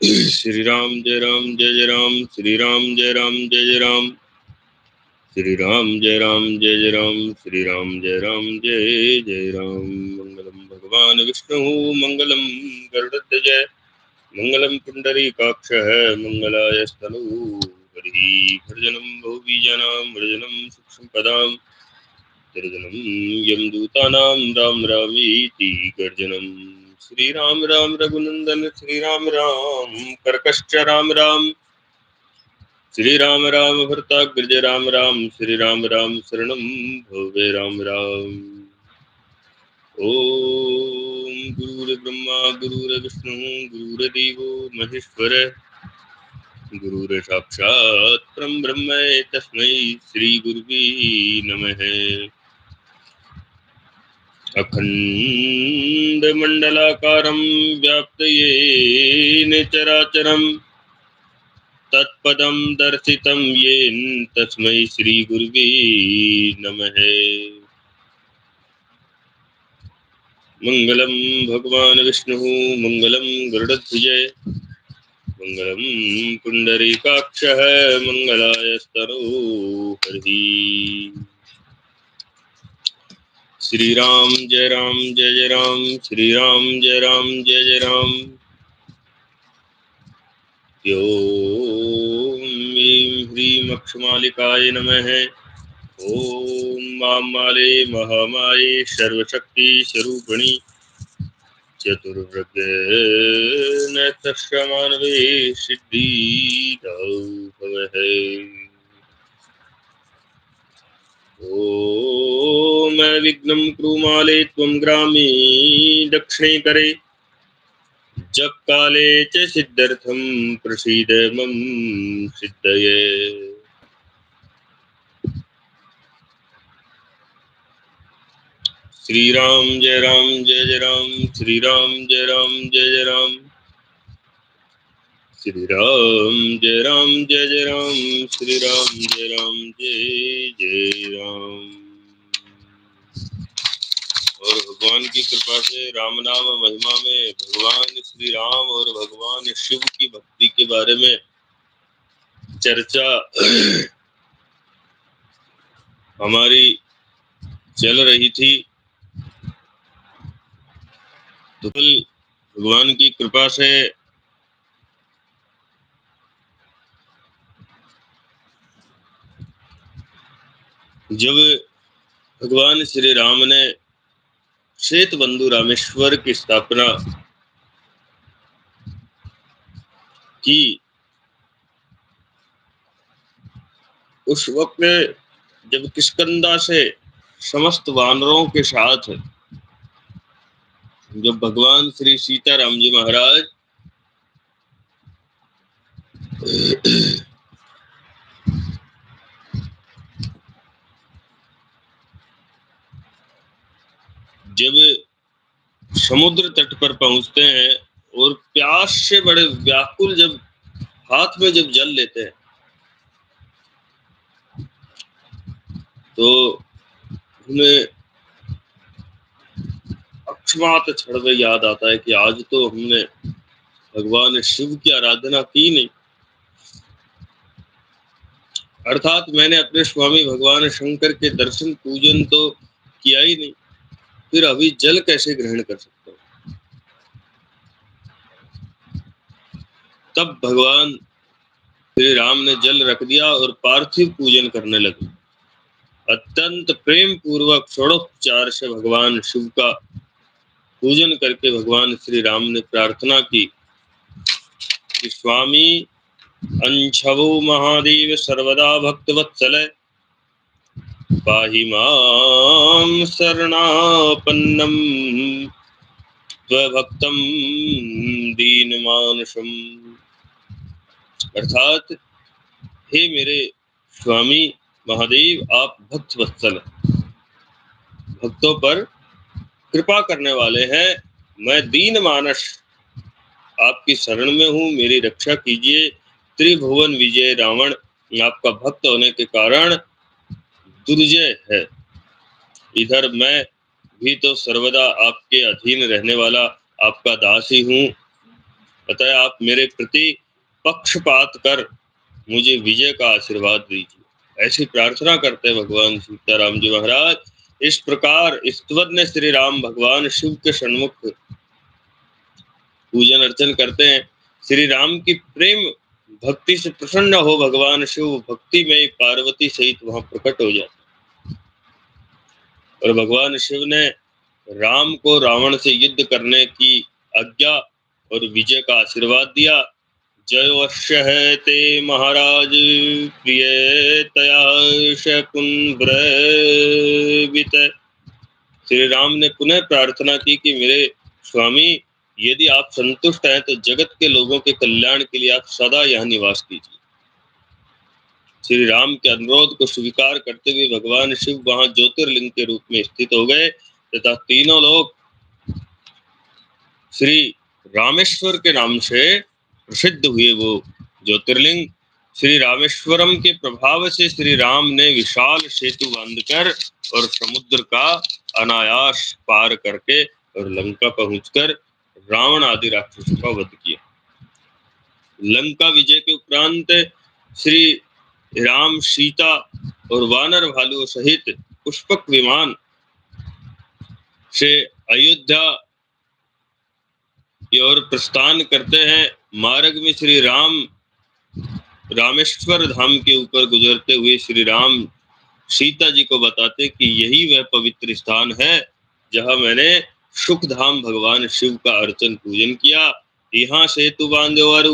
श्री राम जय राम श्री राम जय राम जय राम श्री राम जय जय राम श्री राम जय राम। मंगलम भगवान विष्णु मंगलम गरुड़ध्वज मंगलम पुंडरीकाक्षः मंगलाय स्तनूहरि भर्जनं भोगीजनां भर्जनं सुक्षपदां गर्जनं यमदूतानां राम रामीति गर्जनं। श्री राम राम रघुनंदन श्री राम राम कर्कश राम राम श्री राम राम भरताग्रज राम राम श्री राम राम शरणं भवे राम राम। ओम गुरुर्ब्रह्मा गुरुर्विष्णु गुरुर्देवो महेश्वर गुरुर साक्षात् परम ब्रह्म तस्मै श्री गुरुवे नमः। अखंड मंडलाकारं व्याप्तयेन चराचरं तत्पदं दर्शितं येन तस्मै श्री गुरुवे नमः। मंगलम भगवान विष्णु मंगलम गरुड़ध्वज मंगलम पुंडरीकाक्षः मंगलाय स्तनूहरि। श्री राम जय राम श्री राम जय राम। ओम ह्रीं ह्रीं अक्षमालिकाय नमः। ओम मामाले महामाये सर्वशक्ति स्वरूपिणी चतुर्वृग नेत्रश्रमानवे सिद्धिदां भवः। ओम विघ्नं कुरुमाले त्वं ग्रामे दक्षिणे करे जप काले च सिद्धर्थं प्रसीद मम सिद्धये। श्री राम जय राम श्री राम जय राम श्री राम जय राम श्री राम जय राम। और भगवान की कृपा से राम नाम महिमा में भगवान श्री राम और भगवान शिव की भक्ति के बारे में चर्चा हमारी चल रही थी। तो कल भगवान की कृपा से जब भगवान श्री राम ने श्वेत बंधु रामेश्वर की स्थापना की, उस वक्त जब किष्किंधा से समस्त वानरों के साथ जब भगवान श्री सीताराम जी महाराज जब समुद्र तट पर पहुंचते हैं और प्यास से बड़े व्याकुल जब हाथ में जब जल लेते हैं तो उन्हें अक्षमात क्षण में याद आता है कि आज तो हमने भगवान शिव की आराधना की नहीं, अर्थात मैंने अपने स्वामी भगवान शंकर के दर्शन पूजन तो किया ही नहीं, फिर अभी जल कैसे ग्रहण कर सकता हूँ। तब भगवान श्री राम ने जल रख दिया और पार्थिव पूजन करने लगे। अत्यंत प्रेम पूर्वक षोडोपचार से भगवान शिव का पूजन करके भगवान श्री राम ने प्रार्थना की कि स्वामी अंशवो महादेव सर्वदा भक्तवत्सल पाहि मां शरणापन्नम त्वभक्तं दीनमानसम। अर्थात हे मेरे स्वामी महादेव, आप भक्त वत्सल, भक्तों पर कृपा करने वाले हैं, मैं दीन मानस आपकी शरण में हूँ, मेरी रक्षा कीजिए। त्रिभुवन विजय रावण आपका भक्त होने के कारण दुर्जय है, इधर मैं भी तो सर्वदा आपके अधीन रहने वाला आपका दास ही हूँ। अतः आप मेरे प्रति पक्षपात कर मुझे विजय का आशीर्वाद दीजिए। ऐसी प्रार्थना करते हैं भगवान सीताराम जी महाराज। इस प्रकार स्तुवद श्री राम भगवान शिव के सन्मुख पूजन अर्चन करते हैं। श्री राम की प्रेम भक्ति से प्रसन्न हो भगवान शिव भक्ति में पार्वती सहित वहां प्रकट हो जाते। और भगवान शिव ने राम को रावण से युद्ध करने की आज्ञा और विजय का आशीर्वाद दिया। जयवश्य है ते महाराज प्रिय तया शकुन ब्रवित। श्री राम ने पुनः प्रार्थना की कि मेरे स्वामी, यदि आप संतुष्ट हैं तो जगत के लोगों के कल्याण के लिए आप सदा यहाँ निवास कीजिए। श्री राम के अनुरोध को स्वीकार करते हुए भगवान शिव वहां ज्योतिर्लिंग के रूप में स्थित हो गए तथा तीनों लोग श्री रामेश्वर के नाम से प्रसिद्ध हुए। वो ज्योतिर्लिंग श्री रामेश्वरम के प्रभाव से श्री राम ने विशाल सेतु बांधकर और समुद्र का अनायास पार करके और लंका पहुंचकर रावण आदि राक्षसों का वध किया। लंका विजय के उपरांत श्री राम सीता और वानर भालुओं सहित पुष्पक विमान से अयोध्या की ओर प्रस्थान करते हैं। मार्ग में श्री राम रामेश्वर धाम के ऊपर गुजरते हुए श्री राम सीता जी को बताते कि यही वह पवित्र स्थान है जहां मैंने सुख धाम भगवान शिव का अर्चन पूजन किया। यहाँ सेतु बांधे और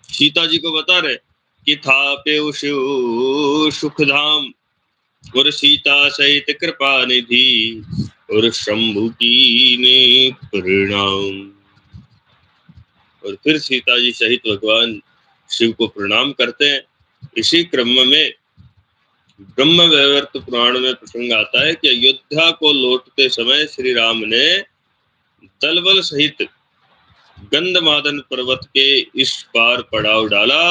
सीता जी को बता रहे कि था पे शिव सुख धाम और सीता सहित कृपा निधि और शंभु की ने प्रणाम। और फिर सीता जी सहित भगवान शिव को प्रणाम करते हैं। इसी क्रम में ब्रह्म वैवर्त पुराण में प्रसंग आता है कि अयोध्या को लौटते समय श्री राम ने दलबल सहित गंधमादन पर्वत के इस पार पड़ाव डाला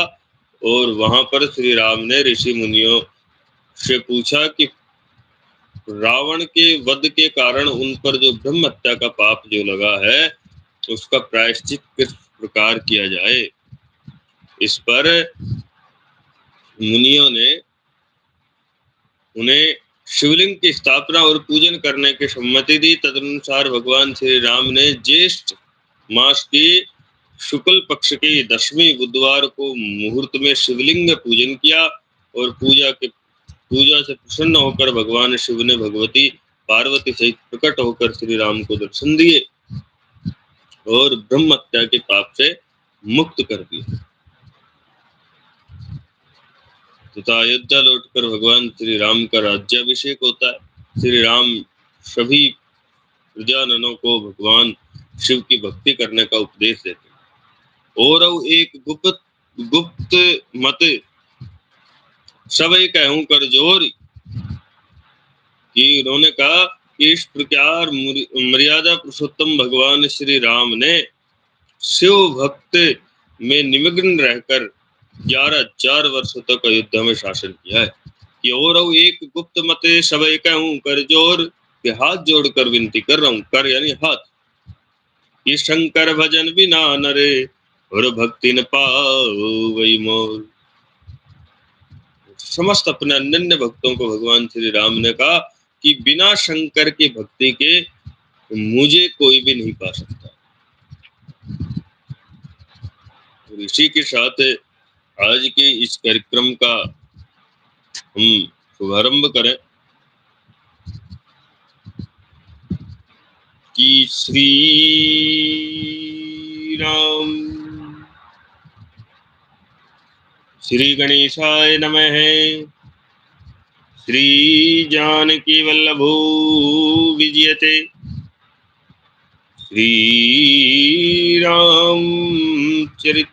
और वहां पर श्री राम ने ऋषि मुनियों से पूछा कि रावण के वध के कारण उन पर जो ब्रह्म हत्या का पाप जो लगा है उसका प्रायश्चित किस प्रकार किया जाए। इस पर मुनियों ने उन्हें शिवलिंग की स्थापना और पूजन करने की सम्मति दी। तदनुसार भगवान श्री राम ने ज्येष्ठ मास की शुक्ल पक्ष की 10वीं बुधवार को मुहूर्त में शिवलिंग पूजन किया और पूजा से प्रसन्न होकर भगवान शिव ने भगवती पार्वती सहित प्रकट होकर श्री राम को दर्शन दिए और ब्रह्म हत्या के पाप से मुक्त कर दिया तथा अयोध्या लौटकर भगवान श्री राम का राज्याभिषेक होता है। श्री राम सभी प्रजाजनों को भगवान शिव की भक्ति करने का उपदेश देते हैं। और एक गुप्त मत सब कहूं कर जोर कि उन्होंने कहा कि इस प्रकार मर्यादा पुरुषोत्तम भगवान श्री राम ने शिव भक्त में निमग्न रहकर 11,000 वर्षों तक अयोध्या में शासन किया है। कि और एक गुप्त मत सब कहूं कर जोर के हाथ जोड़कर विनती कर रहा हूं, कर यानी हाथ, कि शंकर भजन बिना नरे और भक्ति न पाओ वही मोर। समस्त अपने अनन्य भक्तों को भगवान श्री राम ने कहा कि बिना शंकर की भक्ति के मुझे कोई भी नहीं पा सकता। और इसी के साथ आज के इस कार्यक्रम का हम शुभारंभ करें कि श्री राम श्री गणेशाय नमः। श्री जानकी वल्लभो विजयते। श्री राम चरित।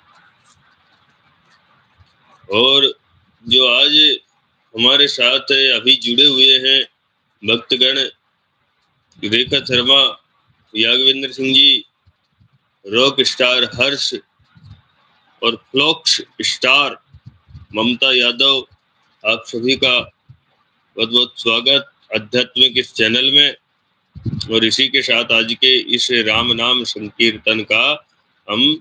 और जो आज हमारे साथ अभी जुड़े हुए हैं भक्तगण, रेखा शर्मा, यागवेंद्र सिंह जी, रॉक स्टार हर्ष और फ्लॉक्स स्टार ममता यादव, आप सभी का बहुत बहुत स्वागत आध्यात्मिक इस चैनल में। और इसी के साथ आज के इस राम नाम संकीर्तन का हम